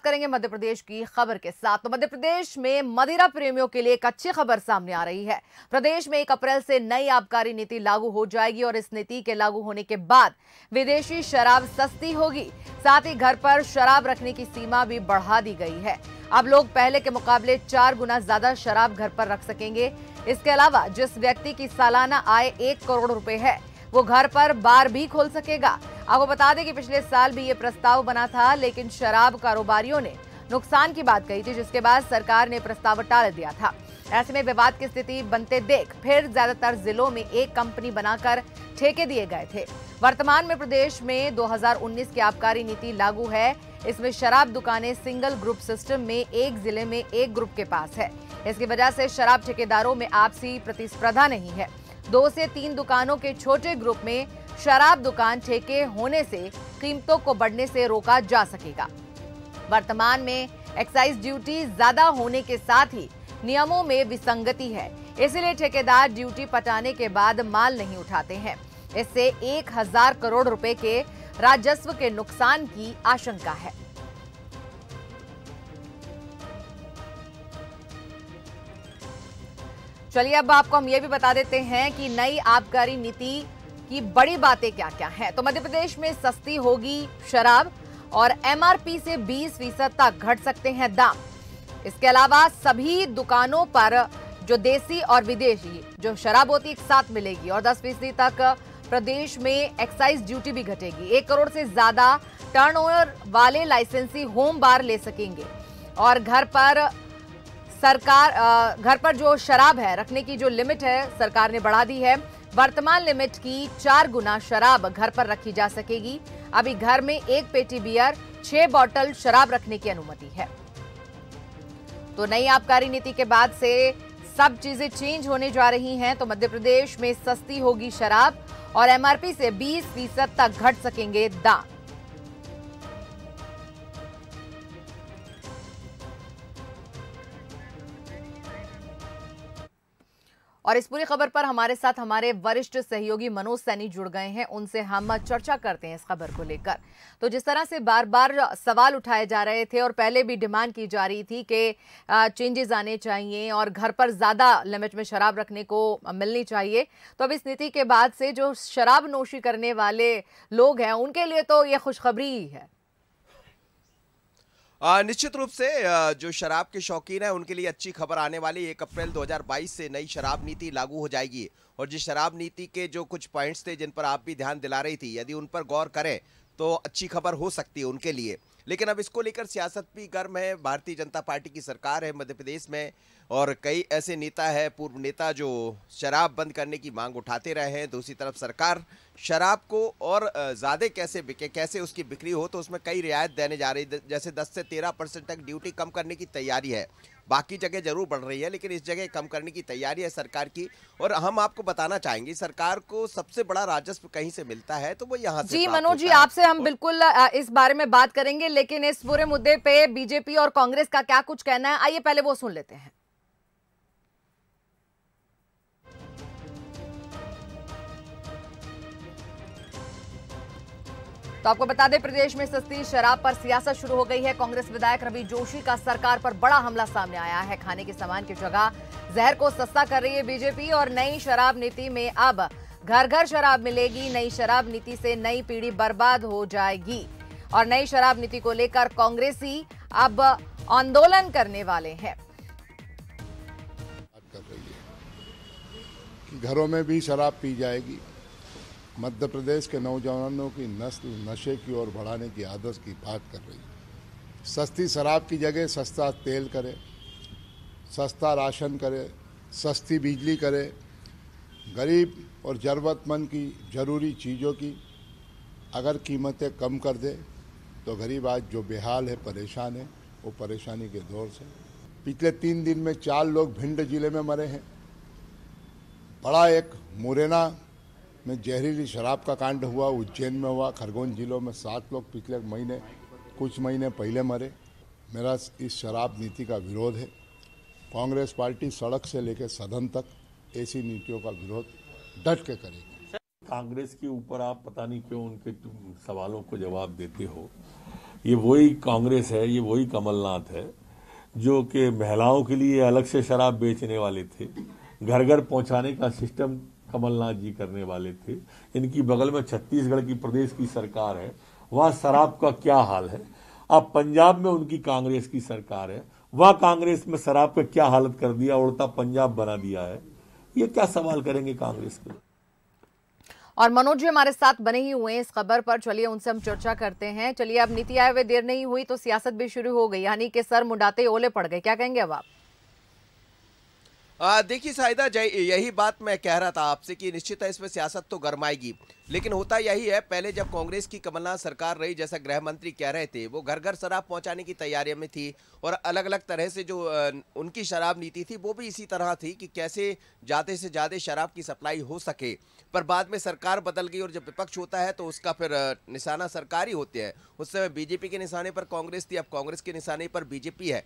करेंगे मध्य प्रदेश की खबर के साथ। तो मध्य प्रदेश में मदिरा प्रेमियों के लिए एक अच्छी खबर सामने आ रही है। प्रदेश में 1 अप्रैल से नई आबकारी नीति लागू हो जाएगी और इस नीति के लागू होने के बाद विदेशी शराब सस्ती होगी। साथ ही घर पर शराब रखने की सीमा भी बढ़ा दी गई है। अब लोग पहले के मुकाबले 4 गुना ज्यादा शराब घर पर रख सकेंगे। इसके अलावा जिस व्यक्ति की सालाना आय 1 करोड़ रुपए है वो घर पर बार भी खोल सकेगा। आपको बता दें कि पिछले साल भी ये प्रस्ताव बना था, लेकिन शराब कारोबारियों ने नुकसान की बात कही थी, जिसके बाद सरकार ने प्रस्ताव टाल दिया था। ऐसे में विवाद की स्थिति बनते देख फिर ज्यादातर जिलों में एक कंपनी बनाकर ठेके दिए गए थे। वर्तमान में प्रदेश में 2019 की आबकारी नीति लागू है। इसमें शराब दुकानें सिंगल ग्रुप सिस्टम में एक जिले में एक ग्रुप के पास है। इसकी वजह से शराब ठेकेदारों में आपसी प्रतिस्पर्धा नहीं है। 2 से 3 दुकानों के छोटे ग्रुप में शराब दुकान ठेके होने से कीमतों को बढ़ने से रोका जा सकेगा। वर्तमान में एक्साइज ड्यूटी ज्यादा होने के साथ ही नियमों में विसंगति है, इसलिए ठेकेदार ड्यूटी पटाने के बाद माल नहीं उठाते हैं। इससे 1000 करोड़ रुपए के राजस्व के नुकसान की आशंका है। चलिए अब आपको हम ये भी बता देते हैं कि नई आबकारी नीति की बड़ी बातें क्या क्या हैं। तो मध्य प्रदेश में सस्ती होगी शराब और एमआरपी से 20% तक घट सकते हैं दाम। इसके अलावा सभी दुकानों पर जो देसी और विदेशी जो शराब होती है एक साथ मिलेगी और 10% तक प्रदेश में एक्साइज ड्यूटी भी घटेगी। 1 करोड़ से ज्यादा टर्नओवर वाले लाइसेंसी होम बार ले सकेंगे और घर पर जो शराब है रखने की जो लिमिट है सरकार ने बढ़ा दी है। वर्तमान लिमिट की 4 गुना शराब घर पर रखी जा सकेगी। अभी घर में 1 पेटी बियर 6 बॉटल शराब रखने की अनुमति है। तो नई आबकारी नीति के बाद से सब चीजें चेंज होने जा रही हैं। तो मध्य प्रदेश में सस्ती होगी शराब और एमआरपी से 20% तक घट सकेंगे दाम। और इस पूरी खबर पर हमारे साथ हमारे वरिष्ठ सहयोगी मनोज सैनी जुड़ गए हैं। उनसे हम चर्चा करते हैं इस खबर को लेकर। तो जिस तरह से बार बार सवाल उठाए जा रहे थे और पहले भी डिमांड की जा रही थी कि चेंजेस आने चाहिए और घर पर ज्यादा लिमिट में शराब रखने को मिलनी चाहिए, तो अब इस नीति के बाद से जो शराब नोशी करने वाले लोग हैं उनके लिए तो ये खुशखबरी ही है। निश्चित रूप से जो शराब के शौकीन है उनके लिए अच्छी खबर आने वाली। 1 अप्रैल 2022 से नई शराब नीति लागू हो जाएगी और जिस शराब नीति के जो कुछ पॉइंट्स थे जिन पर आप भी ध्यान दिला रही थी, यदि उन पर गौर करें तो अच्छी खबर हो सकती है उनके लिए। लेकिन अब इसको लेकर सियासत भी गर्म है। भारतीय जनता पार्टी की सरकार है मध्य प्रदेश में और कई ऐसे नेता है, पूर्व नेता, जो शराब बंद करने की मांग उठाते रहे हैं। दूसरी तरफ सरकार शराब को और ज़्यादा कैसे बिके, कैसे उसकी बिक्री हो, तो उसमें कई रियायत देने जा रही है। जैसे 10 से 13% तक ड्यूटी कम करने की तैयारी है। बाकी जगह जरूर बढ़ रही है लेकिन इस जगह कम करने की तैयारी है सरकार की। और हम आपको बताना चाहेंगे सरकार को सबसे बड़ा राजस्व कहीं से मिलता है तो वो यहाँ से। जी मनोज जी, आपसे हम बिल्कुल इस बारे में बात करेंगे, लेकिन इस पूरे मुद्दे पे बीजेपी और कांग्रेस का क्या कुछ कहना है, आइए पहले वो सुन लेते हैं। तो आपको बता दें प्रदेश में सस्ती शराब पर सियासत शुरू हो गई है। कांग्रेस विधायक रवि जोशी का सरकार पर बड़ा हमला सामने आया है। खाने के सामान की जगह जहर को सस्ता कर रही है बीजेपी और नई शराब नीति में अब घर घर शराब मिलेगी। नई शराब नीति से नई पीढ़ी बर्बाद हो जाएगी और नई शराब नीति को लेकर कांग्रेसी अब आंदोलन करने वाले हैं। घरों में भी शराब पी जाएगी। मध्य प्रदेश के नौजवानों की नस्ल नशे की ओर बढ़ाने की आदत की बात कर रही है। सस्ती शराब की जगह सस्ता तेल करे, सस्ता राशन करे, सस्ती बिजली करे। गरीब और ज़रूरतमंद की ज़रूरी चीज़ों की अगर कीमतें कम कर दे तो गरीब आज जो बेहाल है, परेशान है, वो परेशानी के दौर से। पिछले 3 दिन में 4 लोग भिंड जिले में मरे हैं। बड़ा एक मुरैना में जहरीली शराब का कांड हुआ, उज्जैन में हुआ, खरगोन जिलों में 7 लोग पिछले कुछ महीने पहले मरे। मेरा इस शराब नीति का विरोध है। कांग्रेस पार्टी सड़क से लेकर सदन तक ऐसी नीतियों का विरोध डट के करेगी। कांग्रेस के ऊपर आप पता नहीं क्यों उनके सवालों को जवाब देते हो। ये वही कांग्रेस है, ये वही कमलनाथ है जो कि महिलाओं के लिए अलग से शराब बेचने वाले थे, घर घर पहुंचाने का सिस्टम कमलनाथ जी करने वाले थे। इनकी बगल में छत्तीसगढ़ की प्रदेश की सरकार है, वहां शराब का क्या हाल है। अब पंजाब में उनकी कांग्रेस की सरकार है, वह कांग्रेस में शराब का क्या हालत कर दिया, उड़ता पंजाब बना दिया है। ये क्या सवाल करेंगे कांग्रेस के? और मनोज जी हमारे साथ बने ही हुए हैं इस खबर पर, चलिए उनसे हम चर्चा करते हैं। चलिए अब नीति आए हुए देर नहीं हुई तो सियासत भी शुरू हो गई, यानी कि सर मुंडाते ओले पड़ गए, क्या कहेंगे अब आप? देखिए साहिदा, यही बात मैं कह रहा था आपसे कि निश्चित है इसमें सियासत तो गरमाएगी, लेकिन होता यही है, पहले जब कांग्रेस की कमलनाथ सरकार रही, जैसा गृह मंत्री कह रहे थे, वो घर घर शराब पहुंचाने की तैयारियों में थी और अलग अलग तरह से जो उनकी शराब नीति थी वो भी इसी तरह थी कि कैसे ज़्यादा से ज़्यादा शराब की सप्लाई हो सके। पर बाद में सरकार बदल गई और जब विपक्ष होता है तो उसका फिर निशाना सरकार ही होते हैं। उस समय बीजेपी के निशाने पर कांग्रेस थी, अब कांग्रेस के निशाने पर बीजेपी है।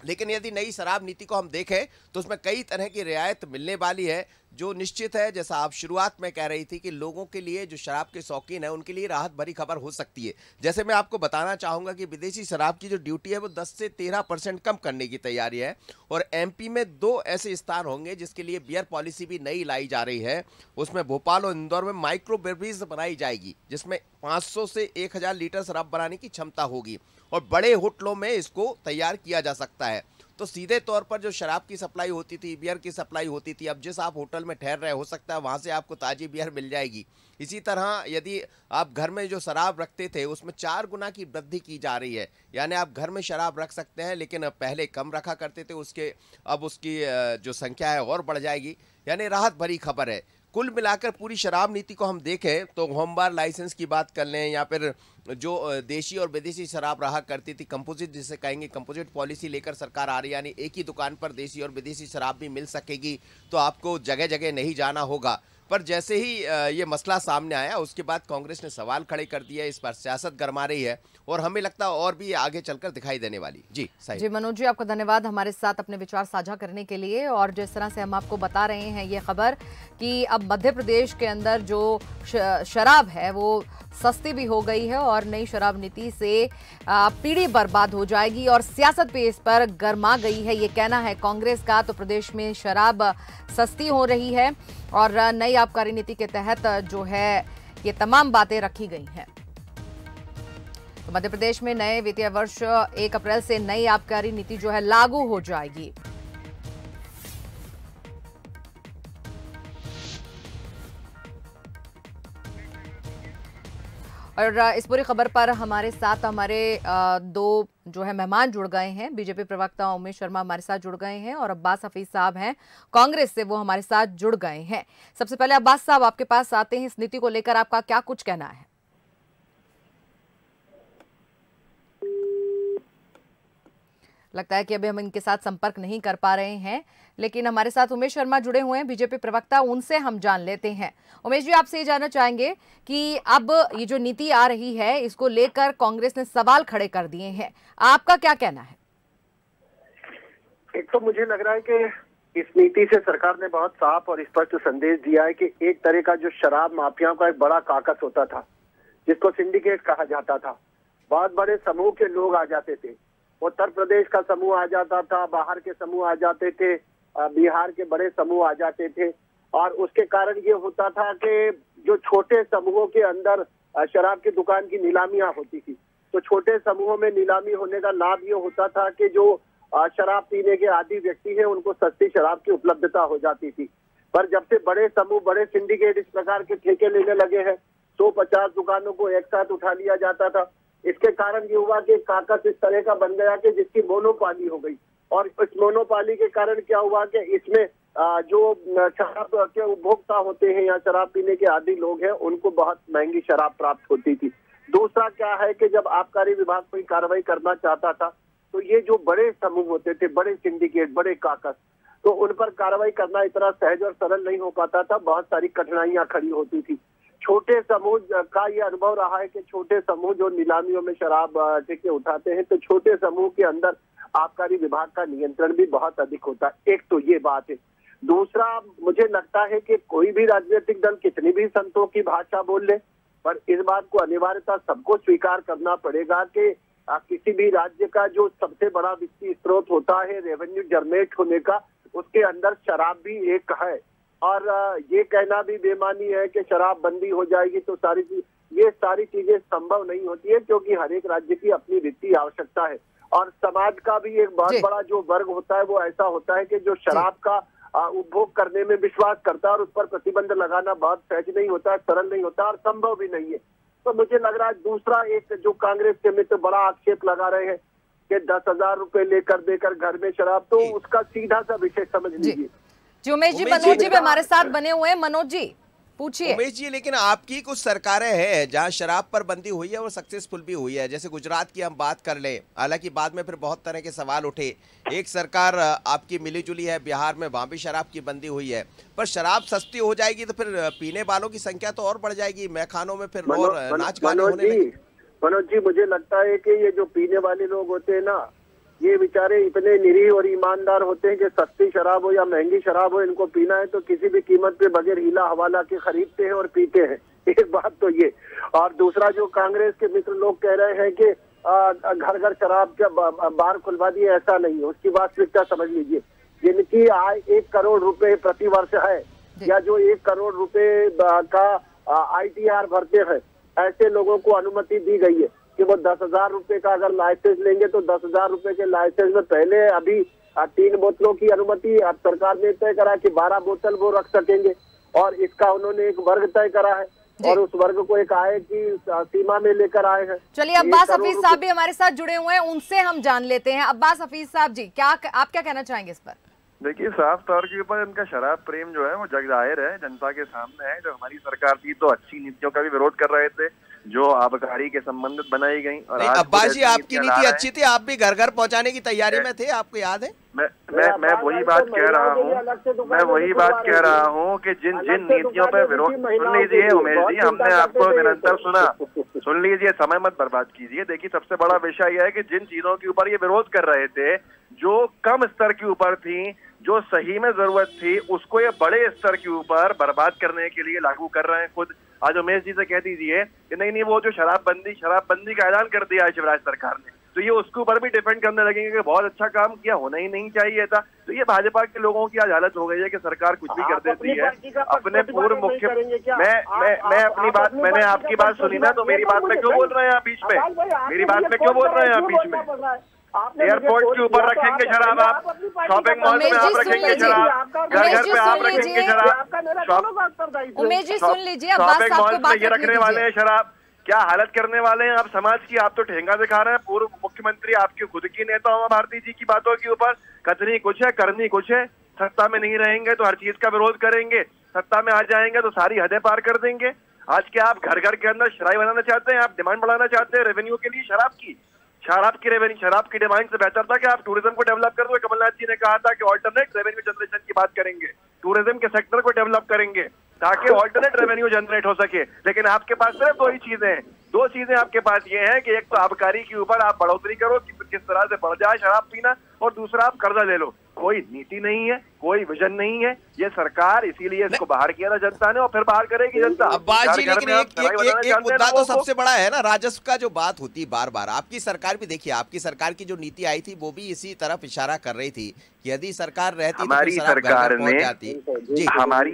लेकिन यदि नई शराब नीति को हम देखें तो उसमें कई तरह की रियायत मिलने वाली है, जो निश्चित है, जैसा आप शुरुआत में कह रही थी कि लोगों के लिए, जो शराब के शौकीन है, उनके लिए राहत भरी खबर हो सकती है। जैसे मैं आपको बताना चाहूंगा कि विदेशी शराब की जो ड्यूटी है वो 10 से 13% कम करने की तैयारी है और एमपी में 2 ऐसे स्थान होंगे जिसके लिए बियर पॉलिसी भी नई लाई जा रही है। उसमें भोपाल और इंदौर में माइक्रो ब्रेवरीज बनाई जाएगी जिसमें 500 से 1000 लीटर शराब बनाने की क्षमता होगी और बड़े होटलों में इसको तैयार किया जा सकता है। तो सीधे तौर पर जो शराब की सप्लाई होती थी, बियर की सप्लाई होती थी, अब जिस आप होटल में ठहर रहे हो सकता है वहाँ से आपको ताज़ी बियर मिल जाएगी। इसी तरह यदि आप घर में जो शराब रखते थे उसमें 4 गुना की वृद्धि की जा रही है, यानी आप घर में शराब रख सकते हैं, लेकिन पहले कम रखा करते थे, अब उसकी जो संख्या है और बढ़ जाएगी। यानी राहत भरी खबर है। कुल मिलाकर पूरी शराब नीति को हम देखें तो होम बार लाइसेंस की बात कर लें या फिर जो देशी और विदेशी शराब रहा करती थी, कंपोजिट जिसे कहेंगे, कंपोजिट पॉलिसी लेकर सरकार आ रही है, यानी एक ही दुकान पर देशी और विदेशी शराब भी मिल सकेगी, तो आपको जगह जगह नहीं जाना होगा। पर जैसे ही ये मसला सामने आया उसके बाद कांग्रेस ने सवाल खड़े कर दिया, इस पर सियासत गरमा रही है और हमें लगता है और भी आगे चलकर दिखाई देने वाली। जी सही। जी मनोज जी, आपका धन्यवाद हमारे साथ अपने विचार साझा करने के लिए। और जिस तरह से हम आपको बता रहे हैं ये खबर कि अब मध्य प्रदेश के अंदर जो शराब है वो सस्ती भी हो गई है और नई शराब नीति से पीढ़ी बर्बाद हो जाएगी और सियासत भी इस पर गर्मा गई है, ये कहना है कांग्रेस का। तो प्रदेश में शराब सस्ती हो रही है और नई आबकारी नीति के तहत जो है ये तमाम बातें रखी गई हैं। तो मध्य प्रदेश में नए वित्तीय वर्ष 1 अप्रैल से नई आबकारी नीति जो है लागू हो जाएगी। और इस पूरी खबर पर हमारे साथ हमारे 2 जो है मेहमान जुड़ गए हैं। बीजेपी प्रवक्ता उमेश शर्मा हमारे साथ जुड़ गए हैं और अब्बास हफीज साहब हैं कांग्रेस से, वो हमारे साथ जुड़ गए हैं। सबसे पहले अब्बास साहब आपके पास आते हैं, इस नीति को लेकर आपका क्या कुछ कहना है? लगता है कि अभी हम इनके साथ संपर्क नहीं कर पा रहे हैं, लेकिन हमारे साथ उमेश शर्मा जुड़े हुए हैं बीजेपी प्रवक्ता, उनसे हम जान लेते हैं। उमेश जी, आपसे ये जानना चाहेंगे कि अब ये जो नीति आ रही है इसको लेकर कांग्रेस ने सवाल खड़े कर दिए हैं, आपका क्या कहना है? एक तो मुझे लग रहा है कि इस नीति से सरकार ने बहुत साफ और स्पष्ट संदेश दिया है कि एक तरह का जो शराब माफियाओं का एक बड़ा काकस होता था जिसको सिंडिकेट कहा जाता था, बहुत बड़े समूह के लोग आ जाते थे, उत्तर प्रदेश का समूह आ जाता था, बाहर के समूह आ जाते थे, बिहार के बड़े समूह आ जाते थे और उसके कारण ये होता था कि जो छोटे समूहों के अंदर शराब की दुकान की नीलामियां होती थी, तो छोटे समूहों में नीलामी होने का लाभ ये होता था कि जो शराब पीने के आदी व्यक्ति हैं उनको सस्ती शराब की उपलब्धता हो जाती थी। पर जब से बड़े समूह, बड़े सिंडिकेट इस प्रकार के ठेके लेने लगे हैं, 150 दुकानों को एक साथ उठा लिया जाता था, इसके कारण ये हुआ कि काकस इस तरह का बन गया कि जिसकी मोनोपाली हो गई और इस मोनोपाली के कारण क्या हुआ कि इसमें जो शराब के उपभोक्ता होते हैं या शराब पीने के आदी लोग हैं उनको बहुत महंगी शराब प्राप्त होती थी। दूसरा क्या है कि जब आबकारी विभाग कोई कार्रवाई करना चाहता था तो ये जो बड़े समूह होते थे, बड़े सिंडिकेट, बड़े काकस, तो उन पर कार्रवाई करना इतना सहज और सरल नहीं हो पाता था, बहुत सारी कठिनाइयां खड़ी होती थी। छोटे समूह का ये अनुभव रहा है कि छोटे समूह जो नीलामियों में शराब ठेके उठाते हैं तो छोटे समूह के अंदर आबकारी विभाग का नियंत्रण भी बहुत अधिक होता है। एक तो ये बात है। दूसरा, मुझे लगता है कि कोई भी राजनीतिक दल कितनी भी संतों की भाषा बोल ले, पर इस बात को अनिवार्यता सबको स्वीकार करना पड़ेगा कि किसी भी राज्य का जो सबसे बड़ा वित्तीय स्रोत होता है रेवेन्यू जनरेट होने का, उसके अंदर शराब भी एक है। और ये कहना भी बेमानी है कि शराब बंदी हो जाएगी तो ये सारी चीजें संभव नहीं होती है, क्योंकि हर एक राज्य की अपनी वित्तीय आवश्यकता है। और समाज का भी एक बहुत बड़ा जो वर्ग होता है वो ऐसा होता है कि जो शराब का उपभोग करने में विश्वास करता है, और उस पर प्रतिबंध लगाना बहुत सहज नहीं होता है, सरल नहीं होता और संभव भी नहीं है। तो मुझे लग रहा है दूसरा एक जो कांग्रेस के मित्र बड़ा आक्षेप लगा रहे हैं कि 10,000 रुपए लेकर देकर घर में शराब, तो उसका सीधा सा विषय समझ लीजिए। जी उमेश जी, मनोज जी भी हमारे साथ बने हुए हैं। मनोज जी पूछिए। उमेश जी, लेकिन आपकी कुछ सरकारें हैं जहां शराब पर बंदी हुई है और सक्सेसफुल भी हुई है, जैसे गुजरात की हम बात कर लें, हालांकि बाद में फिर बहुत तरह के सवाल उठे। एक सरकार आपकी मिली जुली है बिहार में, वहां भी शराब की बंदी हुई है, पर शराब सस्ती हो जाएगी तो फिर पीने वालों की संख्या तो और बढ़ जाएगी, मैखानों में फिर और नाच गाने होने लगेंगे। मनोज जी, मुझे लगता है कि ये जो पीने वाले लोग होते हैं ना, ये बेचारे इतने निरीह और ईमानदार होते हैं कि सस्ती शराब हो या महंगी शराब हो, इनको पीना है तो किसी भी कीमत पे बगैर हीला हवाला के खरीदते हैं और पीते हैं। एक बात तो ये। और दूसरा, जो कांग्रेस के मित्र लोग कह रहे हैं कि घर घर शराब का बार खुलवा दिए, ऐसा नहीं है। उसकी वास्तविकता समझ लीजिए। जिनकी आय 1 करोड़ रुपए प्रति वर्ष है, या जो 1 करोड़ रुपए का ITR भरते हैं, ऐसे लोगों को अनुमति दी गई है कि वो 10,000 रुपए का अगर लाइसेंस लेंगे तो 10,000 रुपए के लाइसेंस में पहले अभी 3 बोतलों की अनुमति अब सरकार ने तय करा कि 12 बोतल वो रख सकेंगे, और इसका उन्होंने एक वर्ग तय करा है और उस वर्ग को एक आय की सीमा में लेकर आए हैं। चलिए, अब्बास हफीज साहब भी हमारे साथ जुड़े हुए हैं, उनसे हम जान लेते हैं। अब्बास हफीज साहब जी, आप क्या कहना चाहेंगे इस पर? देखिए, साफ तौर के ऊपर इनका शराब प्रेम जो है वो जग जाहिर है, जनता के सामने है। जब हमारी सरकार थी तो अच्छी नीतियों का भी विरोध कर रहे थे जो आबकारी के संबंधित बनाई गई। और अब्बास जी, आपकी नीति अच्छी थी, आप भी घर घर पहुंचाने की तैयारी में थे, आपको याद है? मैं वही बात कह रहा हूँ कि जिन नीतियों पे विरोध, सुन लीजिए उमेश जी, हमने आपको निरंतर सुना, सुन लीजिए, समय मत बर्बाद कीजिए। देखिए, सबसे बड़ा विषय यह है कि जिन चीजों के ऊपर ये विरोध कर रहे थे, जो कम स्तर के ऊपर थी, जो सही में जरूरत थी, उसको ये बड़े स्तर के ऊपर बर्बाद करने के लिए लागू कर रहे हैं खुद। आज उमेश जी से कह दीजिए कि नहीं, वो जो शराबबंदी का ऐलान कर दिया है शिवराज सरकार ने, तो ये उसके ऊपर भी डिपेंड करने लगेंगे कि बहुत अच्छा काम किया, होना ही नहीं चाहिए था। तो ये भाजपा के लोगों की आज हालत हो गई है कि सरकार कुछ भी कर देती है। अपने पूर्व मुख्य मैं अपनी बात, मैंने आपकी बात सुनी ना, तो मेरी बात में क्यों बोल रहे हैं आप बीच में? मेरी बात में क्यों बोल रहे हैं आप बीच में? एयरपोर्ट के ऊपर रखेंगे शराब, आप शॉपिंग मॉल में आप रखेंगे शराब, घर घर पे आप रखेंगे शराब, उमेश जी सुन लीजिए, शॉपिंग मॉल में ये रखने वाले हैं शराब, क्या हालत करने वाले हैं आप समाज की? आप तो ठेंगा दिखा रहे हैं। पूर्व मुख्यमंत्री आपके खुद की नेता उमा भारती जी की बातों के ऊपर कथनी कुछ है, करनी कुछ है। सत्ता में नहीं रहेंगे तो हर चीज का विरोध करेंगे, सत्ता में आ जाएंगे तो सारी हदें पार कर देंगे। आज क्या आप घर घर के अंदर शराब बनाना चाहते हैं? आप डिमांड बढ़ाना चाहते हैं रेवेन्यू के लिए शराब की डिमांड से बेहतर था कि आप टूरिज्म को डेवलप कर दो। कमलनाथ जी ने कहा था कि ऑल्टरनेट रेवेन्यू जनरेशन की बात करेंगे, टूरिज्म के सेक्टर को डेवलप करेंगे ताकि ऑल्टरनेट रेवेन्यू जनरेट हो सके। लेकिन आपके पास सिर्फ दो चीजें आपके पास ये हैं कि एक तो आबकारी के ऊपर आप बढ़ोतरी करो कि किस तरह से बढ़ जाए शराब पीना, और दूसरा आप कर्जा ले लो। कोई नीति नहीं है, कोई विजन नहीं है ये सरकार, इसीलिए इसको बाहर किया था जनता ने और फिर बाहर करेगी जनता। अब्बास जी, लेकिन एक मुद्दा तो सबसे बड़ा है ना, राजस्व का जो बात होती है बार बार। आपकी सरकार भी देखिए, आपकी सरकार की जो नीति आई थी वो भी इसी तरफ इशारा कर रही थी कि यदि सरकार रहती हमारी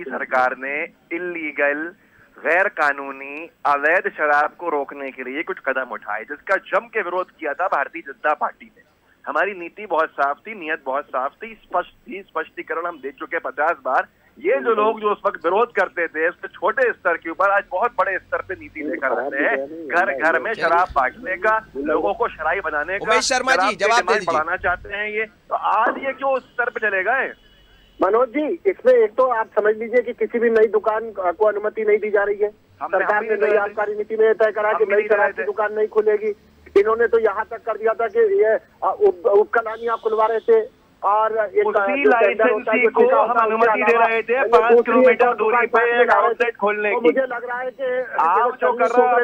सरकार ने इल्लीगल, गैर कानूनी, अवैध शराब को रोकने के लिए कुछ कदम उठाए, जिसका जम के विरोध किया था भारतीय जनता पार्टी ने। हमारी नीति बहुत साफ थी, नियत बहुत साफ थी, स्पष्ट थी, स्पष्टीकरण हम दे चुके 50 बार। ये जो लोग जो उस वक्त विरोध करते थे उसके छोटे स्तर के ऊपर आज बहुत बड़े स्तर पे नीति लेकर आते हैं, घर घर में शराब बांटने का, लोगों को शराबी बनाने का, उमेश शर्मा जी जवाब बढ़ाना चाहते हैं ये, तो आज ये क्यों उस स्तर पे चले गए? मनोज जी, इसमें एक तो आप समझ लीजिए कि किसी भी नई दुकान को अनुमति नहीं दी जा रही है। सरकार ने नई आबकारी नीति में तय करा कि नई शराब की दुकान नहीं खुलेगी। इन्होंने तो यहाँ तक कर दिया था कि ये उपकलानियां खुलवा रहे थे, और उसी लाइसेंसी को हम अनुमति दे रहे थे 5 किलोमीटर दूरी पे एक आउटलेट खोलने की। मुझे लग रहा है कि आप जो कर रहे हैं,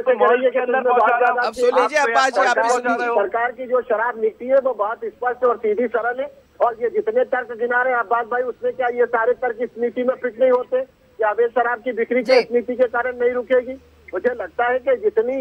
सरकार की जो शराब नीति है वो बहुत स्पष्ट और सीधी सरल है, और ये जितने तर्क गिना रहे हैं अब्बास भाई, उसमें क्या ये सारे तर्क इस नीति में फिट नहीं होते? या अवैध शराब की बिक्री की इस नीति के कारण नहीं रुकेगी? मुझे लगता है कि जितनी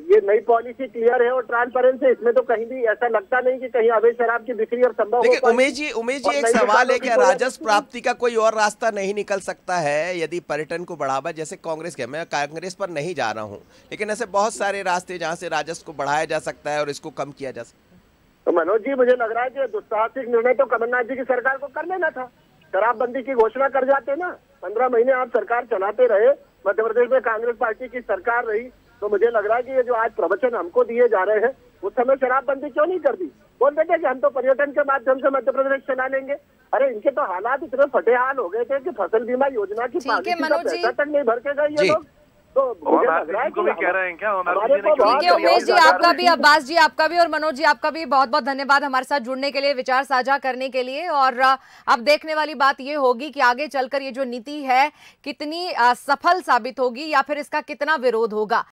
ये नई पॉलिसी क्लियर है और ट्रांसपेरेंसी, इसमें तो कहीं भी ऐसा लगता नहीं कि कहीं अवैध शराब की बिक्री और संभव हो। लेकिन उमेश जी एक सवाल है, क्या राजस्व प्राप्ति का कोई और रास्ता नहीं निकल सकता है यदि पर्यटन को बढ़ावा, जैसे कांग्रेस के, मैं कांग्रेस पर नहीं जा रहा हूँ, लेकिन ऐसे बहुत सारे रास्ते जहाँ से राजस्व को बढ़ाया जा सकता है और इसको कम किया जा सकता है। तो मनोज जी, मुझे लग रहा है कि दुस्साहसिक निर्णय तो कमलनाथ जी की सरकार को कर लेना था। शराबबंदी की घोषणा कर जाते ना, 15 महीने आप सरकार चलाते रहे, मध्य प्रदेश में कांग्रेस पार्टी की सरकार रही, तो मुझे लग रहा है कि ये जो आज प्रवचन हमको दिए जा रहे हैं, उस समय शराबबंदी क्यों नहीं कर दी? बोल देते कि हम तो पर्यटन के माध्यम से मध्य प्रदेश चला लेंगे। अरे इनके तो हालात इतने फटे हाल हो गए थे कि फसल बीमा योजना की पॉलिसी का पैसा तक नहीं भर के गए ये लोग। तो मुझे लग रहा है कि कह रहे हैं क्या ठीक है उमेश जी, आपका भी, अब्बास जी आपका भी और मनोज जी आपका भी बहुत बहुत धन्यवाद हमारे साथ जुड़ने के लिए, विचार साझा करने के लिए। और अब देखने वाली बात ये होगी कि आगे चलकर ये जो नीति है कितनी सफल साबित होगी या फिर इसका कितना विरोध होगा।